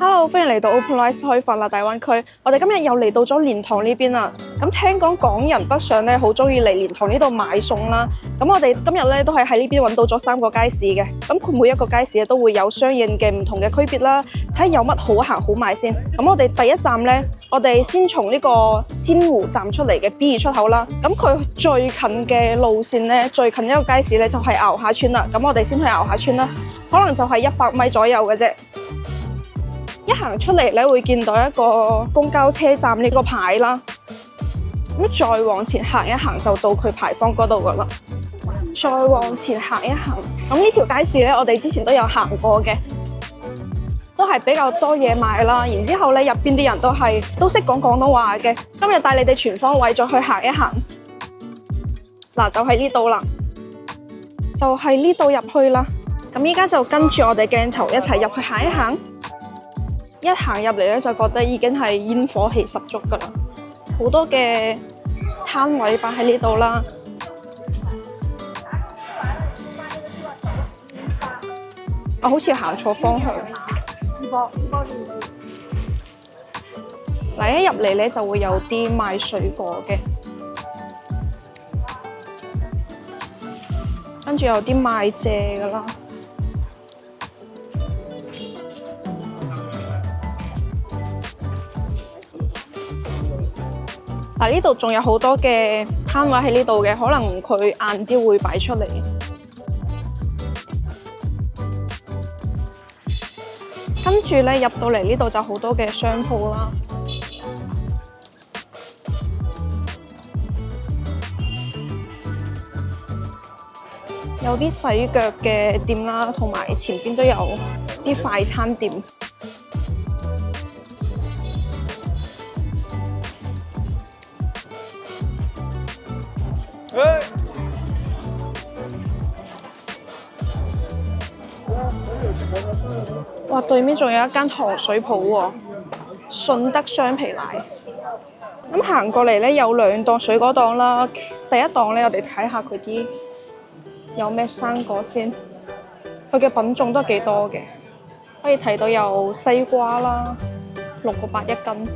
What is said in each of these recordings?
Hello，歡迎嚟到 OpenRice 開發啦大灣區。我哋今日又嚟到咗蓮塘呢邊啦。咁聽講港人北上咧，好中意嚟蓮塘呢度買餸啦。咁我哋今日咧都係喺呢邊揾到咗3個街市嘅。咁佢每一個街市咧都會有相應嘅唔同嘅區別啦。睇下有乜好行好買先。咁我哋第一站咧，我哋先從呢個鮮湖站出嚟嘅 B2 出口啦。咁佢最近嘅路線咧，最近一個街市咧就係牛下村啦。咁我哋先去牛下村啦，可能就係100米左右嘅啫。一行出嚟咧，會見到一個公交車站呢個牌啦。咁再往前行一行就到佢牌坊嗰度噶啦。再往前行一行，咁呢條街市咧，我哋之前都有行過嘅，都係比較多嘢買啦。然之後咧，入邊啲人都識講廣東話嘅。今日帶你哋全方位再去行一行。嗱，就係呢度啦，就係呢度入去啦。咁依家就跟住我哋鏡頭一齊入去行一行。一行入嚟咧，就覺得已經係煙火氣十足噶啦，好多嘅攤位擺喺呢度啦。我好似行錯方向。嗱，一入嚟咧就會有啲賣水果嘅，跟住有啲賣蔗噶啦。嗱，呢度仲有好多嘅攤位喺呢度嘅，可能佢晏啲會擺出嚟。跟住咧入到嚟呢度就好多嘅商鋪啦，有啲洗腳嘅店啦，同埋前邊都有啲快餐店。哇！對面仲有一間糖水鋪喎，順德雙皮奶。咁行過嚟咧，有2檔水果檔啦。第一檔咧，我哋睇下佢啲有咩生果先。佢嘅品種都幾多嘅，可以睇到有西瓜啦，6個8一斤。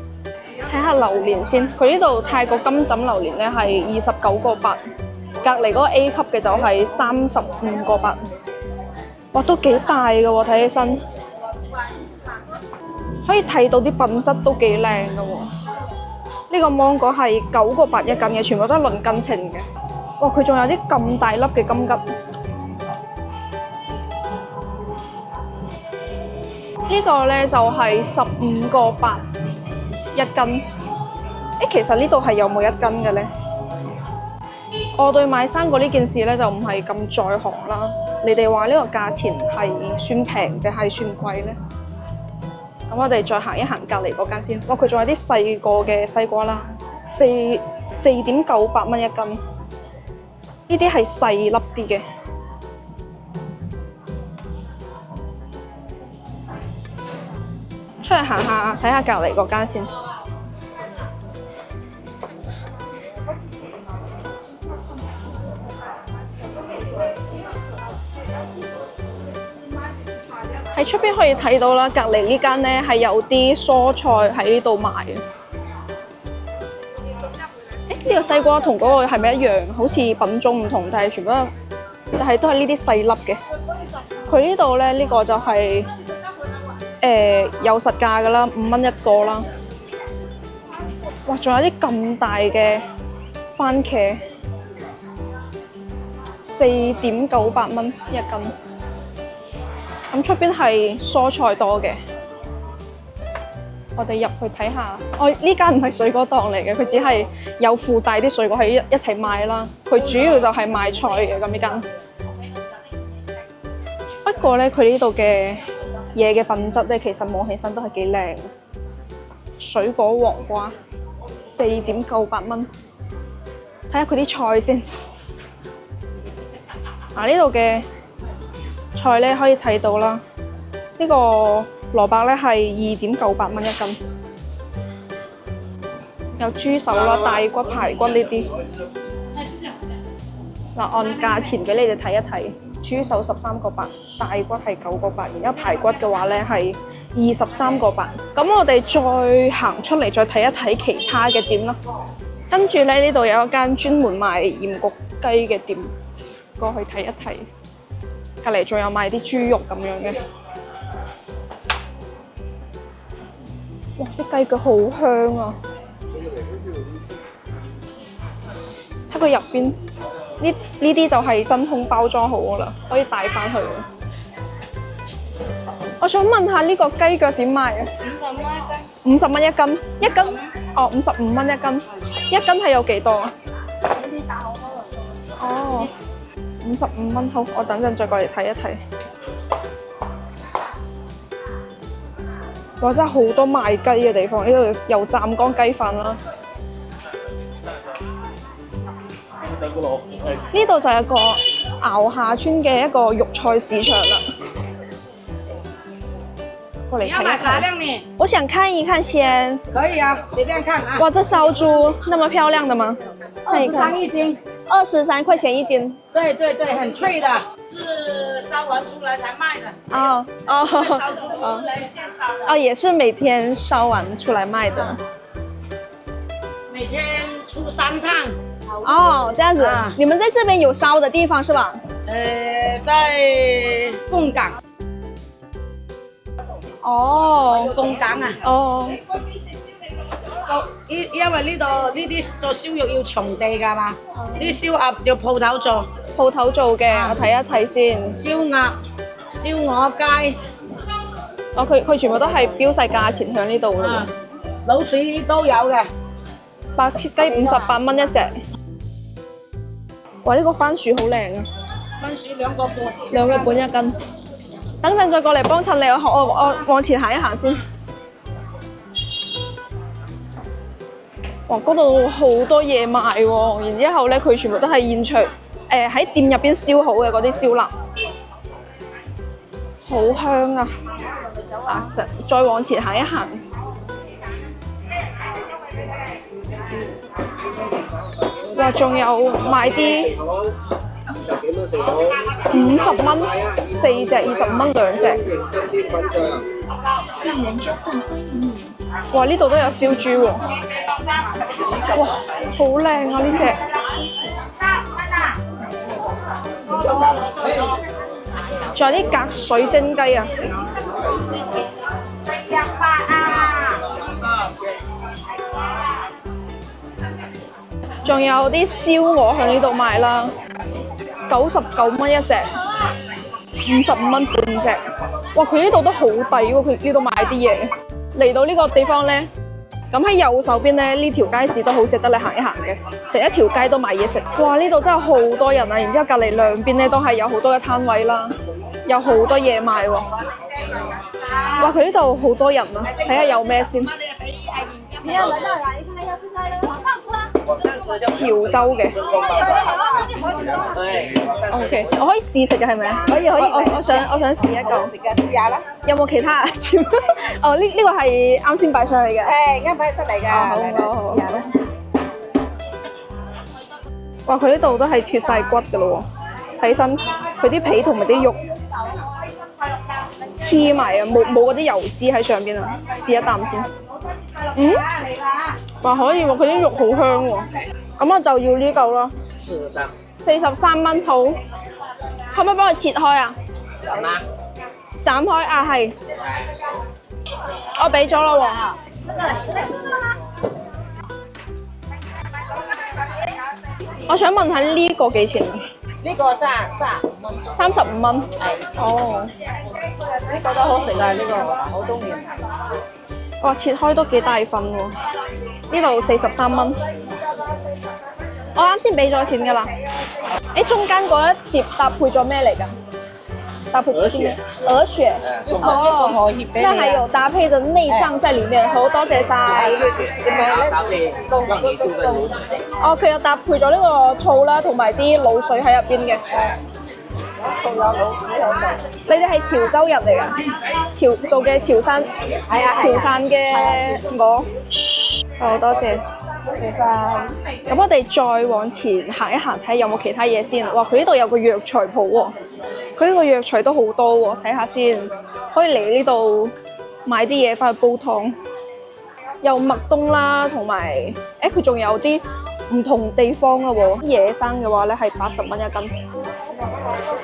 睇下榴蓮先，佢呢度泰國金枕榴蓮咧係29個8，隔離嗰個 A 級嘅就係35個8。哇，都幾大嘅喎，睇起身可以睇到啲品質都幾靚嘅喎。呢個芒果係9個8一斤嘅，全部都係論斤稱嘅。哇，佢仲有啲咁大粒嘅金桔。呢個咧就係15個8一斤。其實呢度係有冇1斤嘅咧？我對買生果呢件事咧就唔係咁在行啦。你哋話呢個價錢係算平定係算貴咧？咁我哋再行一行隔離嗰間先。哇，佢仲有啲細個嘅西瓜啦，4.98蚊1斤。呢啲係細粒啲嘅。出去行下睇下隔離嗰間先。喺出邊可以睇到啦，隔離呢間咧係有啲蔬菜喺呢度賣嘅。呢個西瓜同嗰個係咪一樣？好似品種唔同，但係都係呢啲細粒嘅。佢呢度咧呢個就係有實價㗎啦，5蚊1個啦。哇，仲有啲咁大嘅番茄，4.98蚊1斤。咁出邊係蔬菜多嘅，我哋入去睇下。呢間唔係水果檔嚟嘅，佢只係有附帶啲水果喺一齊賣啦。佢主要就係賣菜嘅咁呢間。不過咧，佢呢度嘅嘢嘅品質咧，其實摸起身都係幾靚。水果黃瓜4.98蚊，睇下佢啲菜先。呢度嘅菜咧可以睇到啦，呢個蘿蔔咧係2.98蚊1斤，有豬手啦、大骨、排骨呢啲。嗱，按價錢俾你哋睇一睇，豬手13個8，大骨係9個8，然之後排骨嘅話咧係23個八。咁我哋再行出嚟，再睇一睇其他嘅店啦。跟住咧，呢度有一間專門賣鹽焗雞嘅店，過去睇一睇。隔離仲有賣啲豬肉咁樣嘅。哇！啲雞腳好香啊！喺佢入邊，呢啲就係真空包裝好噶啦，可以帶翻去。我想問下呢個雞腳點賣啊？50蚊一斤，一斤哦，55蚊一斤，一斤係有幾多啊？哦，55蚊好，我等陣再過嚟睇一睇。哇！真係好多賣雞嘅地方，呢度有湛江雞飯啦。呢度就係一個熬下村嘅一個肉菜市場啦。過嚟睇一睇。我想看一看先。可以啊，隨便看啊。哇！這燒豬那麼漂亮的嗎？23一斤。23塊錢一斤。對對對，很脆的，是燒完出來才賣的。哦哦哦。哦，也是每天燒完出來賣的。每天出3趟。哦，這樣子，你們在這邊有燒的地方是吧？在鳳崗。哦。鳳崗啊。哦。因為呢啲做燒肉要場地㗎嘛，啲燒鴨就鋪頭做。鋪頭做嘅，我睇一睇先。燒鴨、燒鵝雞。哦，佢全部都係標晒價錢喺呢度嘅。滷水都有嘅。白切雞58蚊一隻。哇！呢個番薯好靚啊！番薯2個半。2個半一斤。等陣再過嚟幫襯你，我往前行一行先。哇！嗰度好多嘢賣喎，然之後咧佢全部都係現場喺店入邊燒好嘅嗰啲燒臘，好香啊！再往前行一行。哇！仲有賣啲50蚊4隻，25蚊2隻。哇！呢度都有燒豬喎。哇！好靚啊呢隻。仲有啲隔水蒸雞啊。仲有啲燒鵝喺呢度賣啦，99蚊一隻，55蚊半隻。哇！佢呢度都好抵喎，佢呢度賣啲嘢。嚟到呢個地方咧，咁喺右手邊咧，呢條街市都好值得你行一行嘅，成一條街都賣嘢食。哇！呢度真係好多人啊，然之後隔離兩邊咧都係有好多嘅攤位啦，有好多嘢賣喎。哇！佢呢度好多人啊，睇下有咩先。潮州嘅，OK， 我可以試食嘅係咪啊？可以。我想試一個，試下啦。有冇其他啊？哦，呢個係啱先擺上嚟嘅。啱擺出嚟㗎。好。試下啦。哇！佢呢度都係脫晒骨㗎咯喎，睇身佢啲皮同埋啲肉黐埋啊，冇嗰啲油脂喺上邊啊！試一啖先。哇！可以喎，佢啲肉好香喎。咁我就要呢嚿咯。43蚊好，可唔可以幫我切開啊？斬開啊，係。我俾咗咯喎。我想問下呢個幾錢啊？呢個35蚊。35蚊。係。哦。呢個都好食啊！呢個好東面。哇！切開都幾大份喎。呢度43蚊。我啱先俾咗錢㗎啦。誒，中間嗰一碟搭配咗咩嚟㗎？搭配鵝血。哦，那還有搭配的內臟在裡面，好多謝晒。搭配送你2份滷水。哦，佢有搭配咗呢個醋啦，同埋啲滷水喺入邊嘅。仲有滷水喺度。你哋係潮州人嚟㗎？做嘅潮汕。係啊。潮汕嘅鵝。好多謝。咁我哋再往前行一行，睇下有冇其他嘢先。哇！佢呢度有個藥材鋪喎，佢呢個藥材都好多喎，睇下先。可以嚟呢度買啲嘢翻去煲湯。有麥冬啦，同埋佢仲有啲唔同地方嘅喎。野生嘅話咧係80蚊一斤。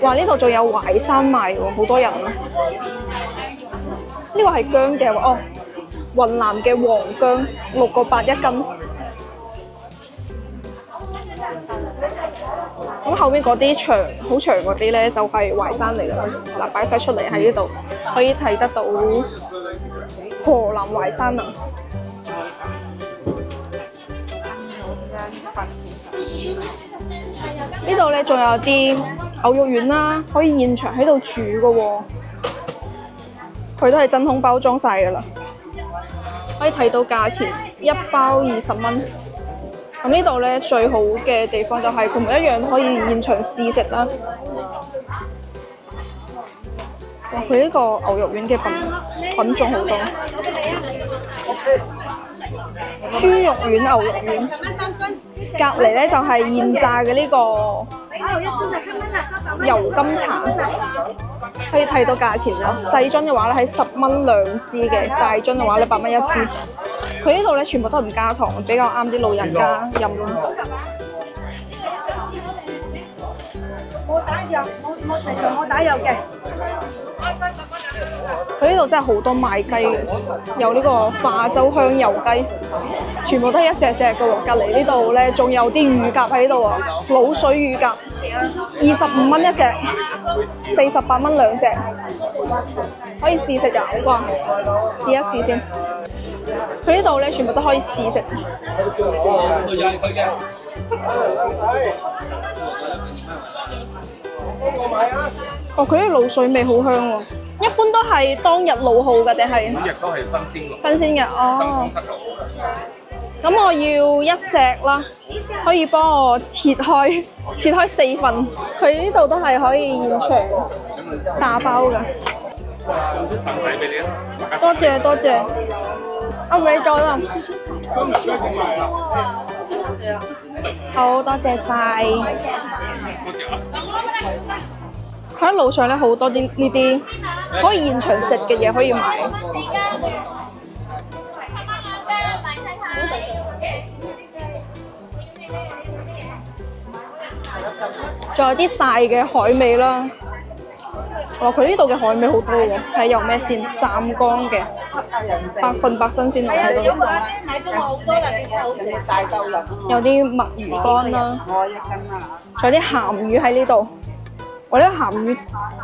哇！呢度仲有淮山賣喎，好多人啊！呢個係薑嘅喎，雲南嘅黃薑6個8一斤。咁後面嗰啲好長嗰啲咧就係淮山嚟㗎啦。嗱，擺晒出嚟喺呢度，可以睇得到河南淮山啊！呢度咧仲有啲牛肉丸啦，可以現場喺度煮㗎喎。佢都係真空包裝晒㗎啦，可以睇到價錢1包20蚊。咁呢度咧最好嘅地方就係佢每一樣可以現場試食啦。哇！佢呢個牛肉丸嘅品種好多，豬肉丸、牛肉丸。隔離咧就係現炸嘅呢個油甘茶，可以睇到價錢啦。細樽嘅話咧係10蚊2支嘅，大樽嘅話咧8蚊1支。佢呢度咧全部都係唔加糖，比較啱啲老人家飲啦。冇打藥，冇食就冇打藥嘅。佢呢度真係好多賣雞嘅，有呢個化州香油雞，全部都係一隻隻嘅喎。隔離呢度咧仲有啲乳鴿喺度啊，滷水乳鴿25蚊一隻，48蚊2隻，可以試食㗎。哇！試一試先。佢呢度咧全部都可以試食。哦，佢啲滷水味好香喎。一般都係當日滷好嘅定係？每日都係新鮮嘅。新鮮嘅，哦。咁我要1隻啦，可以幫我切開4份。佢呢度都係可以現場打包嘅。多謝多謝，我俾咗啦。好多謝晒。佢喺路上咧好多啲呢啲可以現場食嘅嘢可以買。仲有啲曬嘅海味啦。哇！佢呢度嘅海味好多喎，睇有咩先？湛江嘅100%新鮮，我睇到。有啲墨魚乾啦，仲有啲鹹魚喺呢度。我呢個鹹魚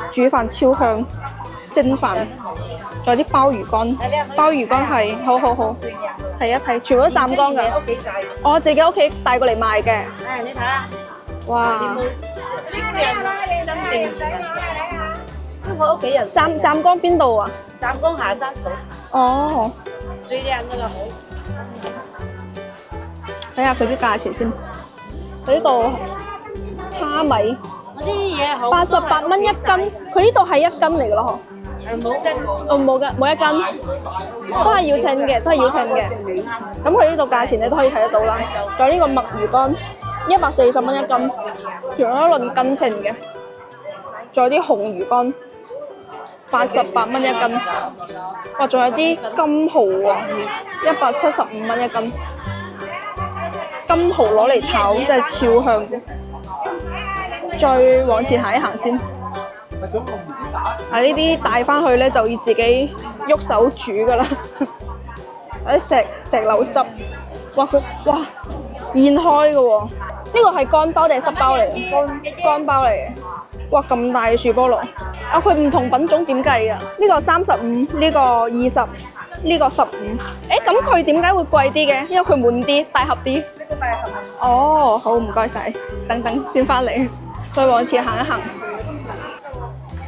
煮飯超香，蒸飯。仲有啲鮑魚乾，鮑魚乾係好，睇一睇，全部都湛江㗎。我自己屋企帶過嚟賣嘅。你睇下，哇！超靚啊，真靚！我屋企人湛江邊度啊？湛江下山島。哦。最靚嗰個海。睇下佢啲價錢先。佢呢度蝦米。嗰啲嘢好。88蚊一斤，佢呢度係1斤嚟㗎咯，嗬？冇斤。哦，冇嘅，冇1斤，都係要稱嘅，都係要稱嘅。咁佢呢度價錢你都可以睇得到啦。仲有呢個墨魚乾，140蚊一斤，仲有一輪斤稱嘅。仲有啲紅魚乾。88蚊一斤，哇！仲有啲金蠔啊，175蚊一斤。金蠔攞嚟炒真係超香嘅。再往前行一行先，呢啲帶翻去咧就要自己喐手煮㗎啦。有啲石榴汁，哇現開嘅喎，呢個係乾包定係濕包嚟嘅？乾包嚟嘅。哇！咁大嘅樹菠蘿，佢唔同品種點計啊？呢個35，呢個20，呢個15。咁佢點解會貴啲嘅？因為佢滿啲，大盒啲。呢個大盒。哦，好，唔該晒。等先翻嚟，再往前行一行。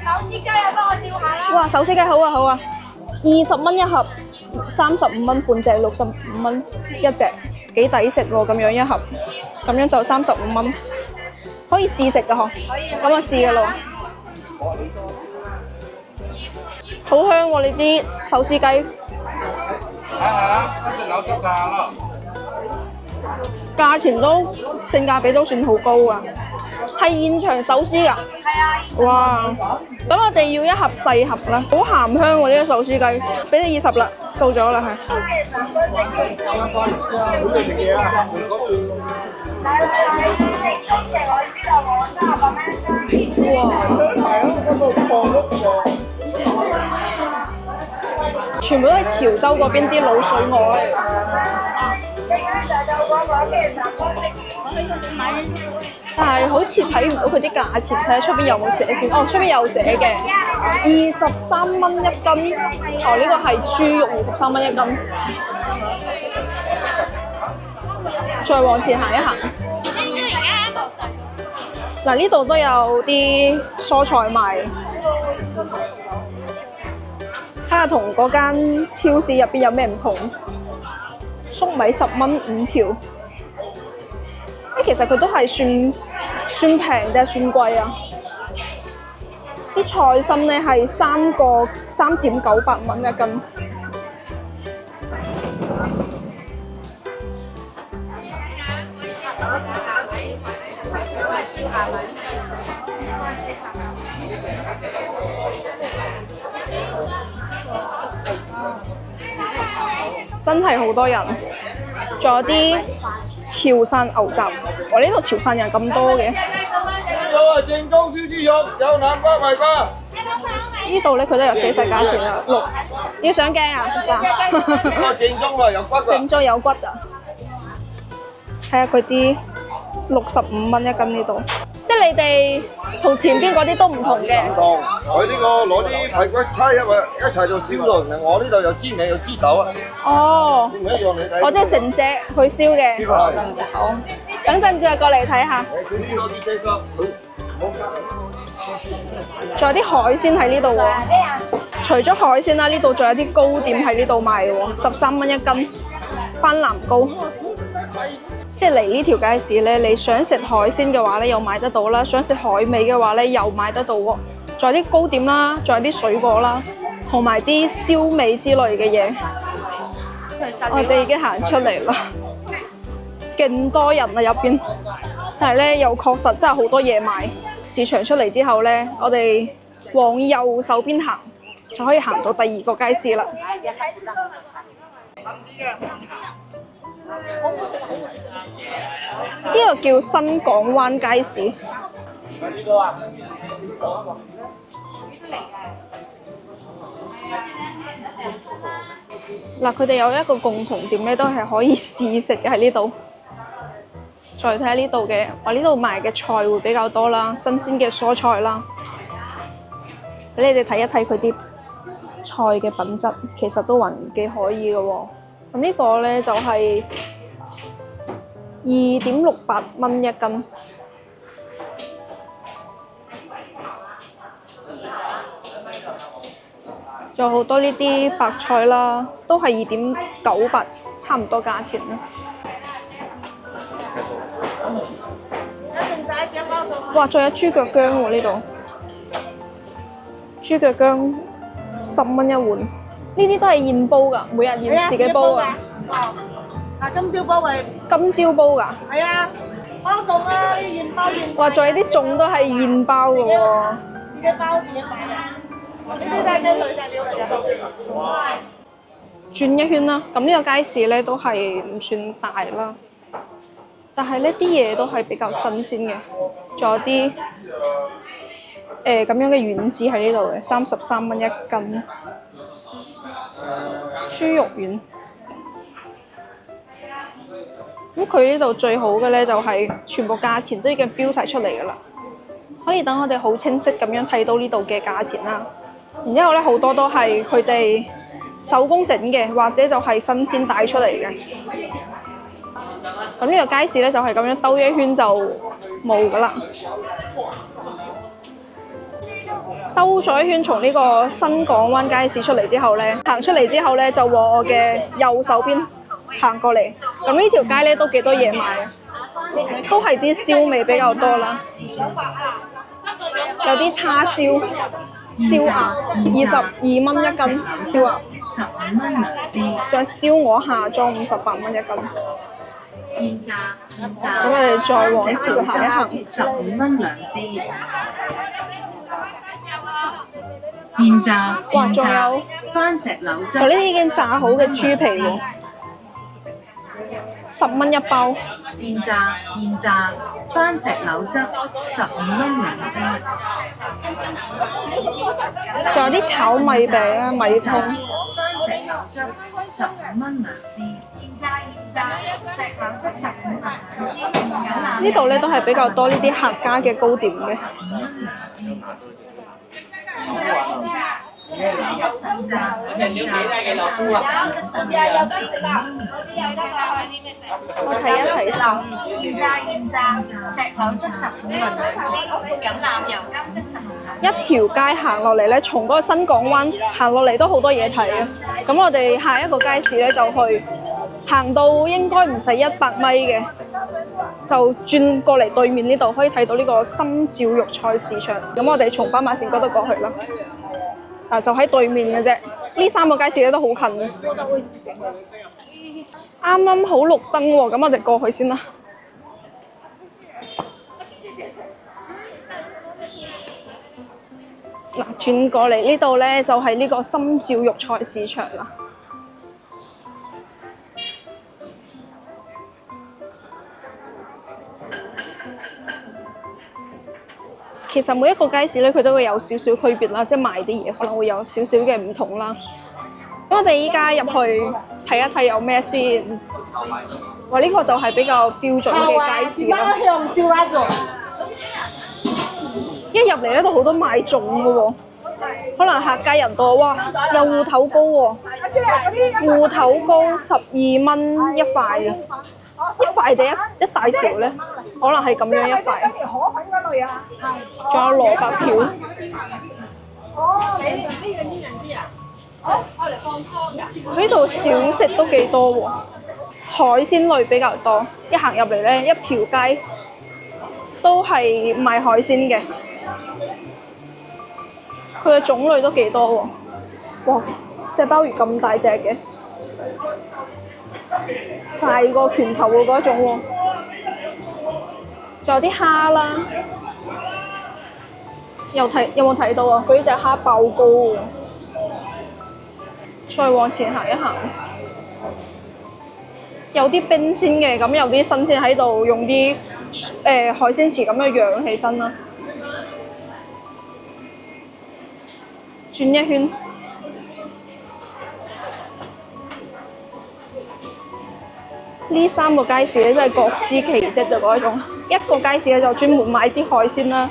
手撕雞啊，幫我照下啦。哇！手撕雞好啊，20蚊一盒，35蚊半隻，65蚊一隻，幾抵食喎！咁樣一盒，咁樣就35蚊。可以試食㗎嗬，咁我試㗎咯。好香喎！呢啲手撕雞。價錢都性價比都算好高啊！係現場手撕㗎。係啊。哇！咁我哋要一盒細盒啦，好鹹香喎呢個手撕雞，俾你20啦，掃咗啦係。全部都係潮州嗰邊啲滷水鵝嚟㗎。但係好似睇唔到佢啲價錢，睇下出邊有冇寫先。哦，出邊有寫嘅，23蚊一斤。哦，呢個係豬肉23蚊一斤。再往前行一行。嗱，呢度都有啲蔬菜賣。睇下同嗰間超市入邊有咩唔同。粟米10蚊5條。其實佢都係算平定係算貴啊？啲菜心咧係3.98蚊一斤。真係好多人，仲有啲潮汕牛雜，我呢度潮汕人咁多嘅。正宗燒豬肉，有南瓜賣瓜。呢度咧佢都有寫晒價錢啦，要上鏡啊！呢個正宗啊，有骨㗎。正宗有骨啊！睇下佢啲65蚊一斤呢度，即係你哋同前邊嗰啲都唔同嘅。唔同，佢呢個攞啲排骨叉一齊做燒咯，我呢度有豬尾有豬手啊。哦，唔一樣你睇。我即係成隻去燒嘅。呢個係。好，等陣再過嚟睇下。佢呢個啲色仲有啲海鮮喺呢度喎。除咗海鮮啦，呢度仲有啲糕點喺呢度賣嘅喎，13蚊一斤，番藍糕。即係嚟呢條街市咧，你想食海鮮嘅話咧，又買得到啦；想食海味嘅話咧，又買得到喎。仲有啲糕點啦，仲有啲水果啦，同埋啲燒味之類嘅嘢。我哋已經行出嚟啦，勁多人啊入邊，但係咧又確實真係好多嘢買。市場出嚟之後咧，我哋往右手邊行，就可以行到第2個街市啦。呢個叫新港灣街市。嗱，佢哋有一個共同點咧，都係可以試食嘅喺呢度。再睇下呢度嘅，我呢度賣嘅菜會比較多啦，新鮮嘅蔬菜啦。俾你哋睇一睇佢啲菜嘅品質，其實都還幾可以嘅喎。咁呢個咧就係2.68蚊一斤。仲有好多呢啲白菜啦，都係2.98，差唔多價錢啦。哇！仲有豬腳薑喎呢度，豬腳薑10蚊一碗。呢啲都係現煲㗎，每日現自己煲㗎。今朝煲嘅。今朝煲㗎？係啊，包粽啊，現包現。哇！仲有啲粽都係現包㗎喎。自己包自己買嘅，呢啲都係啲女仔料嚟㗎。轉一圈啦，咁呢個街市咧都係唔算大啦，但係呢啲嘢都係比較新鮮嘅，仲有啲咁樣嘅丸子喺呢度嘅，33蚊一斤。豬肉丸，咁佢呢度最好嘅咧就係全部價錢都已經標晒出嚟㗎啦，可以等我哋好清晰咁樣睇到呢度嘅價錢啦。然之後咧好多都係佢哋手工整嘅，或者就係新鮮帶出嚟嘅。咁呢個街市咧就係咁樣兜一圈就冇㗎啦。兜咗一圈，從呢個新港灣街市出嚟之後咧，行出嚟之後咧就往我嘅右手邊行過嚟。咁呢條街咧都幾多嘢賣，都係啲燒味比較多啦。有啲叉燒、燒鴨22蚊一斤，燒鴨15蚊，仲有燒鵝下裝58蚊一斤。咁我哋再往前行一行。 15蚊兩支。現炸哇，仲有番石榴汁就呢啲已經炸好嘅豬皮喎，10蚊一包。現炸番石榴汁15蚊兩支。仲有啲炒米餅啊，米通。番石榴汁15蚊兩支。呢度咧都係比較多呢啲客家嘅糕點嘅。我睇一睇先。現炸石榴汁15蚊兩支，橄欖油甘汁15蚊。一條街行落嚟咧，從嗰個新港灣行落嚟都好多嘢睇啊！咁我哋下一個街市咧就去，行到應該唔使100米嘅，就轉過嚟對面呢度可以睇到呢個心照肉菜市場。咁我哋從斑馬線嗰度過去啦。就喺對面嘅啫。呢3個街市咧都好近嘅。啱啱好綠燈喎，咁我哋過去先啦。嗱，轉過嚟呢度咧就係呢個心照肉菜市場啦。其實每一個街市咧，佢都會有少少區別啦，即係賣啲嘢可能會有少少嘅唔同啦。咁我哋依家入去睇一睇有咩先。哇！呢個就係比較標準嘅街市啦。一入嚟咧都好多賣粽嘅喎，可能客家人多。哇！有芋頭糕喎，芋頭糕12蚊一塊啊！一塊定一大條咧，可能係咁樣一塊。仲有蘿蔔條。佢呢度小食都幾多喎，海鮮類比較多。一行入嚟咧，一條街都係賣海鮮嘅。佢嘅種類都幾多喎。哇！隻鮑魚咁大隻嘅。大過拳頭嘅嗰種喎，仲有啲蝦啦，有冇睇到啊？佢呢隻蝦爆膏喎，再往前行一行，有啲冰鮮嘅，咁有啲新鮮喺度，用啲海鮮池咁樣養起身啦。轉一圈。呢3個街市咧真係各司其職嘅嗰一種，一個街市咧就專門賣啲海鮮啦，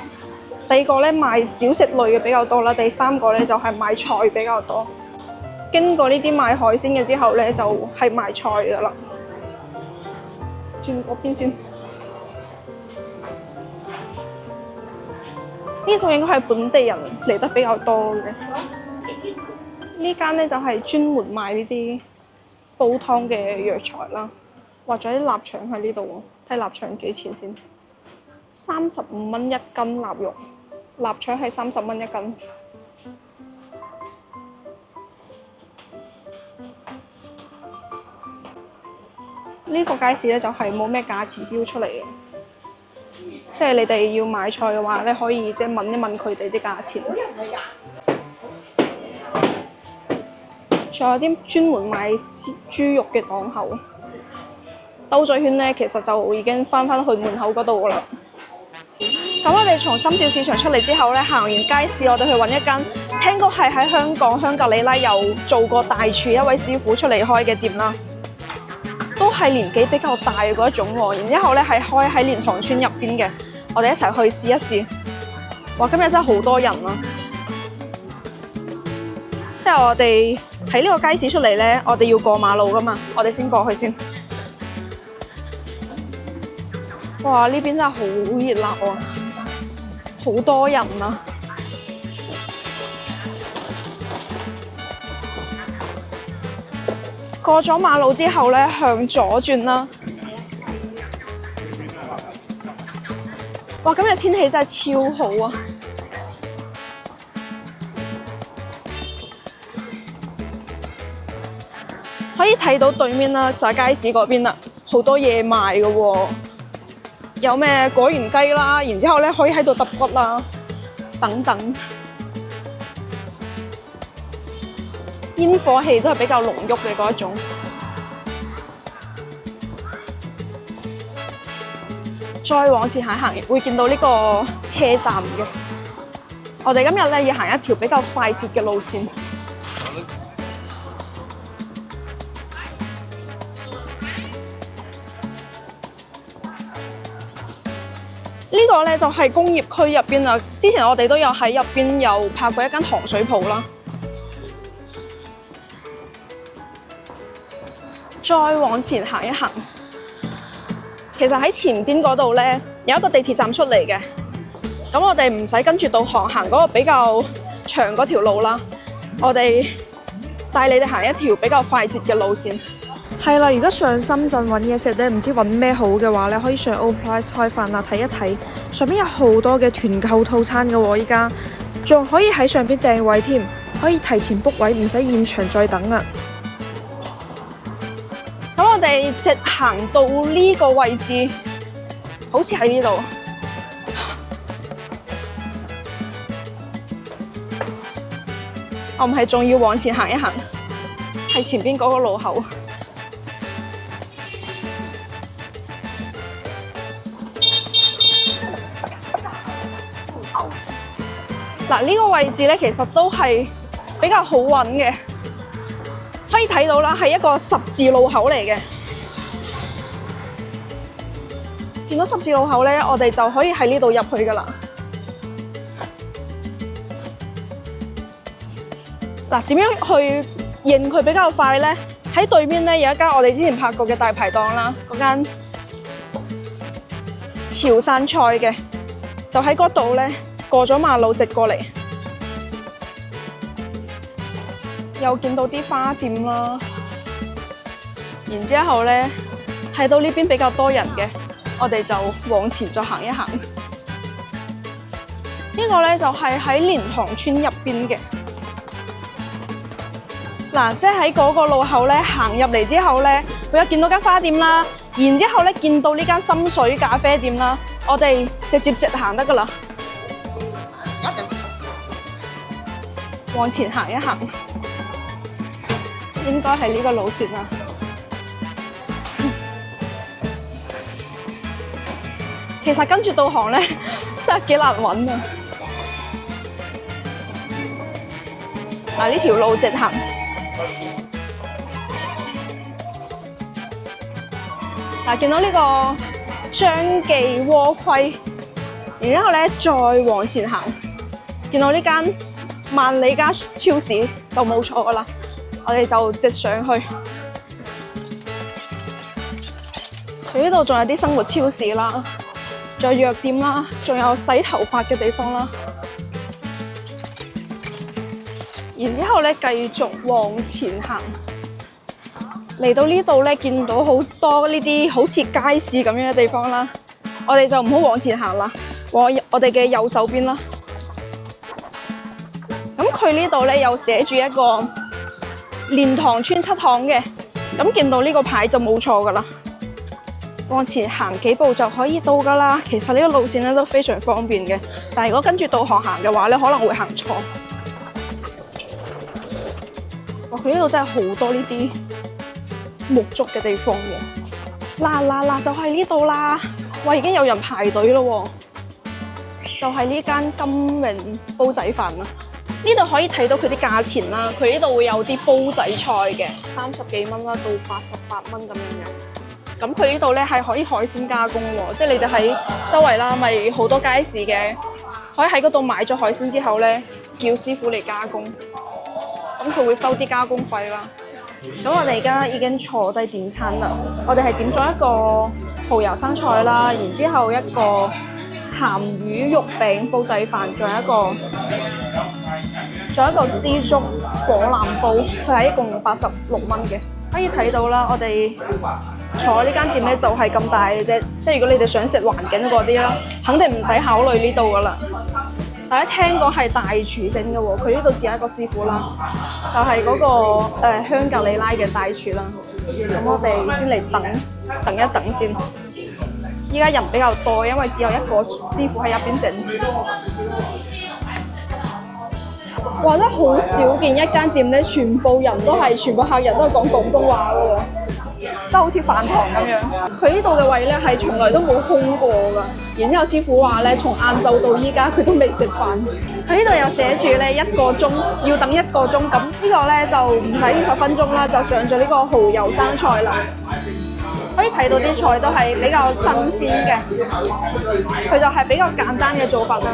第二個咧賣小食類嘅比較多啦，第3個咧就係賣菜比較多。經過呢啲賣海鮮嘅之後咧，就係賣菜㗎啦。轉嗰邊先，呢度應該係本地人嚟得比較多嘅。呢間咧就係專門賣呢啲煲湯嘅藥材啦。或者啲臘腸喺呢度喎，睇臘腸幾錢先？35蚊一斤臘肉，臘腸係30蚊一斤。呢個街市咧就係冇咩價錢標出嚟嘅，即係你哋要買菜嘅話咧，可以即係問一問佢哋啲價錢。仲有啲專門賣豬肉嘅檔口。兜咗圈咧，其實就已經翻去門口嗰度噶啦。咁我哋從心照市場出嚟之後咧，行完街市，我哋去揾一間聽講係喺香港香格里拉有做過大廚一位師傅出嚟開嘅店啦，都係年紀比較大嘅嗰一種喎。然之後咧係開喺蓮塘村入邊嘅，我哋一齊去試一試。哇！今日真係好多人啊！即係我哋喺呢個街市出嚟咧，我哋要過馬路噶嘛，我哋先過去先。哇！呢邊真係好熱鬧啊，好多人啊！過咗馬路之後咧，向左轉啦。哇！今日天氣真係超好啊！可以睇到對面啦，就係街市嗰邊啦。好多嘢賣嘅喎，有咩果園雞啦，然之後咧可以喺度揼骨啦，等等。煙火氣都係比較濃郁嘅嗰一種。再往前行，會見到呢個車站嘅。我哋今日咧要行一條比較快捷嘅路線。呢個咧就係工業區入邊啦。之前我哋都有喺入邊有拍過一間糖水鋪啦。再往前行一行，其實喺前邊嗰度咧有一個地鐵站出嚟嘅。咁我哋唔使跟住導航行嗰個比較長嗰條路啦，我哋帶你哋行一條比較快捷嘅路線。係啦，如果上深圳揾嘢食咧，唔知揾咩好嘅話咧，可以上 Oprice 開飯啦睇一睇，上邊有好多嘅團購套餐嘅喎，依家仲可以喺上邊訂位添，可以提前 book 位，唔使現場再等啊！咁我哋直行到呢個位置，好似喺呢度。我唔係仲要往前行一行，係前邊嗰個路口。嗱，呢個位置咧，其實都係比較好揾嘅，可以睇到啦，係一個十字路口嚟嘅。見到十字路口咧，我哋就可以喺呢度入去噶啦。嗱，點樣去認佢比較快咧？喺對面咧有一間我哋之前拍過嘅大排檔啦，嗰間潮汕菜嘅，就喺嗰度咧，過咗馬路直過嚟，又見到啲花店啦。然之後咧睇到呢邊比較多人嘅，我哋就往前再行一行。呢個咧就係喺蓮塘村入邊嘅。嗱，即係喺嗰個路口咧，行入嚟之後咧，會有見到間花店啦，然之後咧見到呢間深水咖啡店啦，我哋直接直行得噶啦。往前行一行，應該係呢個路線啦。其實跟住導航咧，真係幾難揾啊！嗱，呢條路直行。嗱，見到呢個張記鍋盔，然之後咧再往前行，見到呢間萬里家超市就冇錯噶啦，我哋就直上去。佢呢度仲有啲生活超市啦，仲有藥店啦，仲有洗頭髮嘅地方啦。然之後咧繼續往前行。嚟到呢度咧，見到好多呢啲好似街市咁樣嘅地方啦，我哋就唔好往前行啦，往我哋嘅右手邊啦。咁佢呢度咧又寫住一個蓮塘村七巷嘅，咁見到呢個牌就冇錯噶啦。往前行幾步就可以到噶啦。其實呢個路線咧都非常方便嘅，但係如果跟住導航行嘅話咧，可能會行錯。哇！佢呢度真係好多呢啲沐足嘅地方喎，嗱，就係呢度啦！哇，已經有人排隊咯喎，就係呢間金榮煲仔飯啦。呢度可以睇到佢啲價錢啦，佢呢度會有啲煲仔菜嘅，30幾蚊啦到88蚊咁樣嘅。咁佢呢度咧係可以海鮮加工喎，即係你哋喺周圍啦，咪好多街市嘅，可以喺嗰度買咗海鮮之後咧，叫師傅嚟加工，咁佢會收啲加工費啦。咁我哋而家已經坐低點餐啦，我哋係點咗一個蠔油生菜啦，然之後一個鹹魚肉餅煲仔飯，仲有一個枝竹火腩煲，佢係一共86蚊嘅。可以睇到啦，我哋坐呢間店咧就係咁大嘅啫，即係如果你哋想食環境嗰啲啦，肯定唔使考慮呢度噶啦。大家聽講係大廚整嘅喎，佢呢度只係一個師傅啦，就係嗰個香格里拉嘅大廚啦。咁我哋先嚟等一等先。依家人比較多，因為只有一個師傅喺入邊整。哇！真係好少見一間店咧，全部客人都係講廣東話嘅喎，真係好似飯堂咁樣。佢呢度嘅位咧係從來都冇空過㗎。然之後師傅話咧，從晏晝到依家佢都未食飯。佢呢度又寫住咧1個鐘要等1個鐘，咁呢個咧就唔使20分鐘啦，就上咗呢個蠔油生菜啦。可以睇到啲菜都係比較新鮮嘅，佢就係比較簡單嘅做法啦。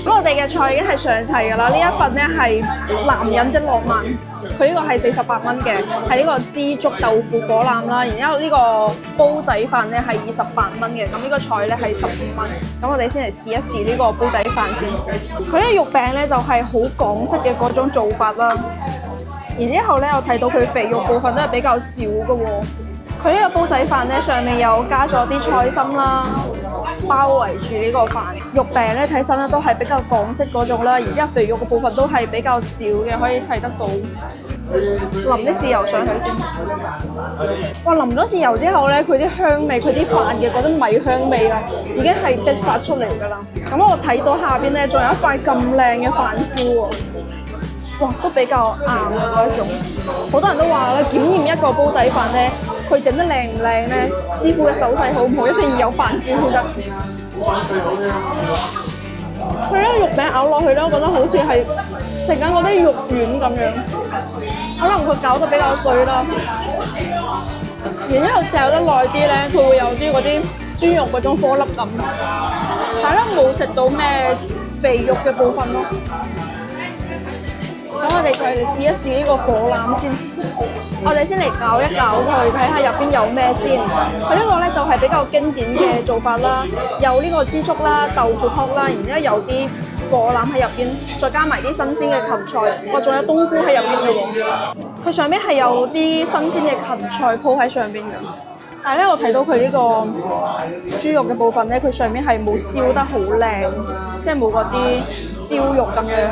咁我哋嘅菜已經係上齊㗎啦，呢一份咧係男人的浪漫，佢呢個係48蚊嘅，係呢個枝竹豆腐火腩啦。然之後呢個煲仔飯咧係28蚊嘅，咁呢個菜咧係15蚊。咁我哋先嚟試一試呢個煲仔飯先。佢呢個肉餅咧就係好港式嘅嗰種做法啦。然之後咧，我睇到佢肥肉部分都係比較少嘅喎。佢呢個煲仔飯咧，上面有加咗啲菜心啦，包圍住呢個飯。肉餅咧睇身咧都係比較港式嗰種啦，然之後肥肉嘅部分都係比較少嘅，可以睇得到。淋啲豉油上去先。哇！淋咗豉油之後咧，佢啲香味，佢啲飯嘅嗰啲米香味啊，已經係逼發出嚟㗎啦。咁我睇到下邊咧，仲有一塊咁靚嘅飯超喎。哇，都比較硬啊嗰一種，好多人都話咧，檢驗一個煲仔飯咧，佢整得靚唔靚咧，師傅嘅手勢好唔好，一定要有飯煎先得。佢呢個肉餅咬落去咧，我覺得好似係食緊嗰啲肉丸咁樣，可能佢攪得比較碎啦。然之後嚼得耐啲咧，佢會有啲嗰啲豬肉嗰種顆粒感，係啦，冇食到咩肥肉嘅部分咯。咁我哋再嚟試一試呢個火腩先，我哋先嚟攪一攪佢，睇下入邊有咩先。佢呢個咧就係比較經典嘅做法啦，有呢個枝竹啦、豆腐卜啦，然之後有啲火腩喺入邊，再加埋啲新鮮嘅芹菜，仲有冬菇喺入邊嘅喎。佢上邊係有啲新鮮嘅芹菜鋪喺上邊嘅。但係咧，我睇到佢呢個豬肉嘅部分咧，佢上面係冇燒得好靚，即係冇嗰啲燒肉咁樣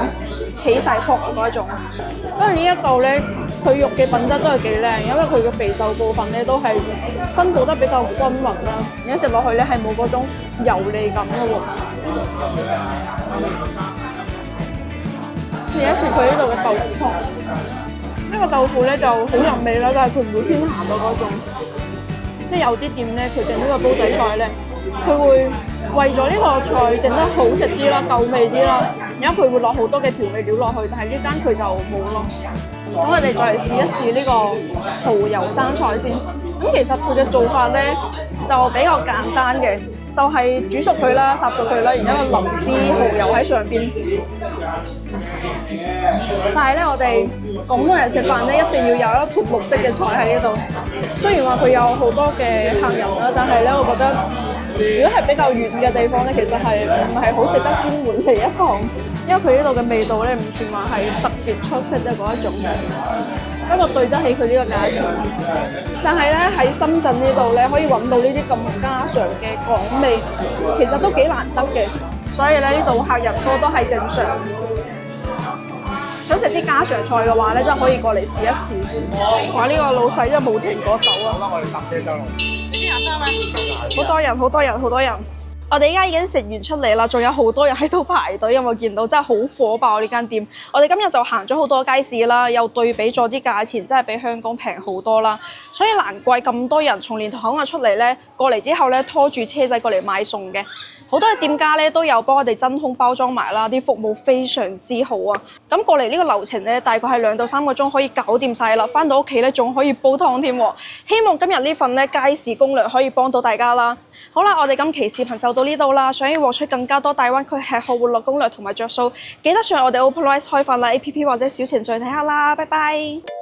起晒泡嗰一種。因為呢一度咧，佢肉嘅品質都係幾靚，因為佢嘅肥瘦部分咧都係分佈得比較均勻啦。而家食落去咧係冇嗰種油膩感嘅喎。試一試佢呢度嘅豆腐湯，呢個豆腐咧就好入味啦，但係佢唔會偏鹹嘅嗰種。即係有啲店咧，佢整呢個煲仔菜咧，佢會為咗呢個菜整得好食啲啦、夠味啲啦，然後佢會落好多嘅調味料落去，但係呢間佢就冇咯。咁我哋再嚟試一試呢個蠔油生菜先。咁其實佢嘅做法咧就比較簡單嘅，就係煮熟佢啦、烚熟佢啦，然之後淋啲蠔油喺上邊。但係咧，我哋廣東人食飯咧，一定要有一盤綠色嘅菜喺呢度。雖然話佢有好多嘅客人啦，但係咧，我覺得如果係比較遠嘅地方咧，其實係唔係好值得專門嚟一趟，因為佢呢度嘅味道咧唔算話係特別出色嘅嗰一種嘅，不過對得起佢呢個價錢。但係咧喺深圳呢度咧，可以揾到呢啲咁家常嘅港味，其實都幾難得嘅，所以咧呢度客人多都係正常。想食啲家常菜嘅話咧，真係可以過嚟試一試。哇！呢個老細真係冇停過手啊！我哋搭車得啦。你先行翻嗎？好多人，好多人，好多人。我哋而家已經食完出嚟啦，仲有好多人喺度排隊，有冇見到？真係好火爆呢間店。我哋今日就行咗好多街市啦，又對比咗啲價錢，真係比香港平好多啦。所以難怪咁多人從蓮塘口岸出嚟咧，過嚟之後咧拖住車仔過嚟買餸嘅。好多嘅店家咧都有幫我哋真空包裝埋啦，啲服務非常之好啊！咁過嚟呢個流程咧，大概係2到3個鐘可以搞掂晒啦。翻到屋企咧仲可以煲湯添。希望今日呢份咧街市攻略可以幫到大家啦。好啦，我哋今期視頻就到呢度啦。想要獲取更加多大灣區吃喝玩樂攻略同埋着數，記得上我哋 Opalrice 開飯啦 APP 或者小程序睇下啦。拜拜。